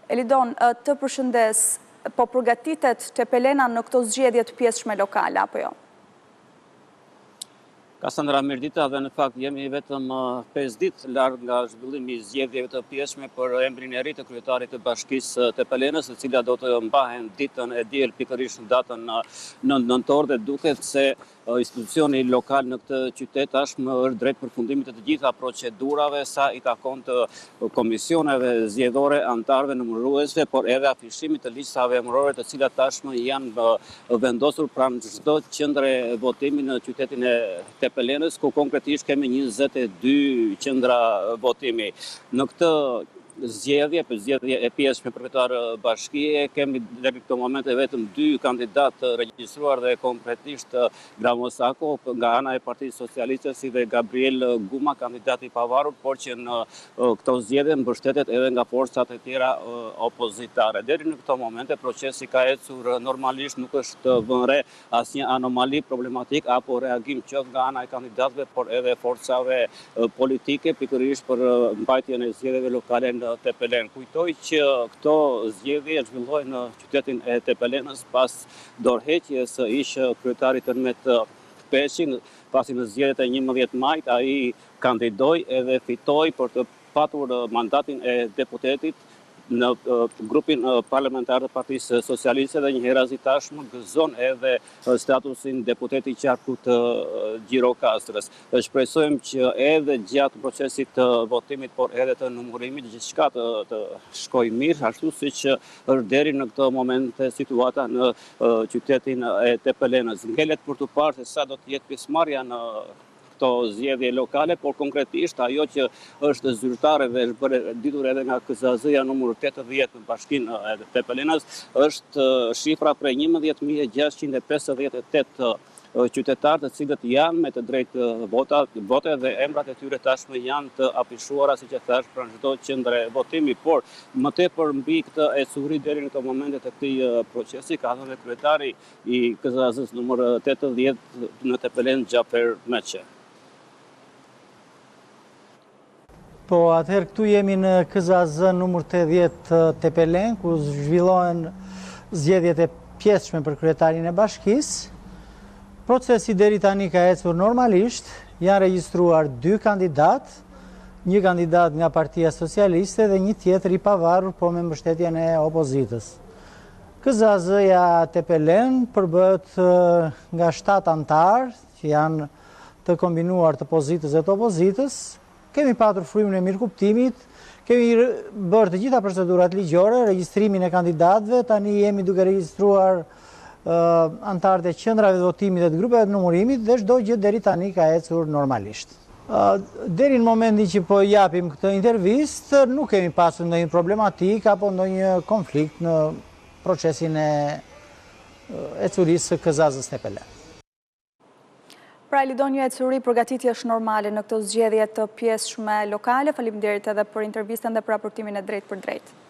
Elidon, të përshëndes, po përgatitet Tepelena në këto zgjedhje të pjesshme lokale, apo jo? Kasandra, mirëdita, dhe në fakt jemi vetëm 5 ditë larg nga zhvillimi i zgjedhjeve të pjesshme për emrin e ri të kryetarit të Bashkisë Tepelenës, e cila do të mbahen ditën e diel pikërisht në datën 9 nëntor, dhe duket se institucioni lokal në këtë qytet tashmë është drejt përfundimit të gjitha procedurave sa i takon të komisioneve zgjedhore, antarëve numëruesve, por edhe afishimit të listave emërore, të cilat tashmë janë vendosur pranë çdo qendre votimi në qytetin e Tepelenës, ku konkretisht kemi 22 qendra votimi. Në këtë zgjedhje e pjesshme për kryetar bashkie, kemi deri këto momente vetëm 2 kandidatë të regjistruar, dhe konkretisht Gramo Sako nga ana e Partisë Socialiste, si dhe Gabriel Guma, kandidati i pavarur, por që në këto zgjedhje mbështetet edhe nga forcat e tjera opozitare. Deri në këto momente procesi ka ecur normalisht, nuk është vënë re asnjë anomali problematik apo reagim qoftë nga ana e kandidatëve, por edhe forcave politike, pikërisht për mbajtjen e zgjedhjeve lokale në Tepelen. Kujtoj që këto zgjedhje zhvillohen në qytetin e Tepelenës pas dorëheqjes së ish kryetarit Tërmet Peshi, pasi në zgjedhjet e 11 majit ai kandidoi edhe fitoi për të patur mandatin e deputetit në grupin parlamentar të Partisë Socialiste, dhe njëherëzi tashmë gëzon edhe statusin deputeti i qarkut të Gjirokastrës. Shpresojmë që edhe gjatë procesit të votimit, por edhe të numërimit, gjithçka të shkojë mirë, ashtu siç është deri në këtë moment situata në qytetin e Tepelenës. Ngelet për të parë se sa do të jetë pjesëmarrja në këto zgjedhje lokale, por konkretisht ajo që është zyrtare dhe është bërë ditur edhe nga KZZ-ja numër 80 në bashkinë e Tepelenës, është shifra prej 11.658 qytetarë, të cilët janë me të drejtë vote, dhe emrat e tyre tashmë janë të afishuara, siç e thash, pranë çdo qendre votimi, por më tepër mbi këtë ecuri deri në këto momente të këtij procesi ka thënë kryetari i KZZ-s numër 80 në Tepelenë, Xhafer Meçe. Po, atëherë këtu jemi në KZZ numër 80 Tepelen, ku zhvillohen zgjedhjet e pjesshme për kryetarin e bashkisë. Procesi deri tani ka ecur normalisht, janë regjistruar 2 kandidatë, një kandidat nga Partia Socialiste dhe një tjetër i pavarur, po me mbështetjen e opozitës. KZZ-ja Tepelen përbëhet nga 7 antarë, që janë të kombinuar të pozitës dhe të opozitës. Kemi patur frymën e mirëkuptimit, kemi bërë të gjitha procedurat ligjore, regjistrimin e kandidatëve, tani jemi duke regjistruar antarët e qendrave të votimit dhe të grupeve të numërimit, dhe çdo gjë deri tani ka ecur normalisht. Deri në momentin që po japim këtë intervistë, nuk kemi pasur ndonjë problematik apo ndonjë konflikt në procesin e ecurisë së KZZ-s Tepelen. Pra, Elidon, një ecuri përgatitje është normale në këto zgjedhje të pjesshme lokale. Faleminderit edhe për intervistën dhe për raportimin e drejt për drejt.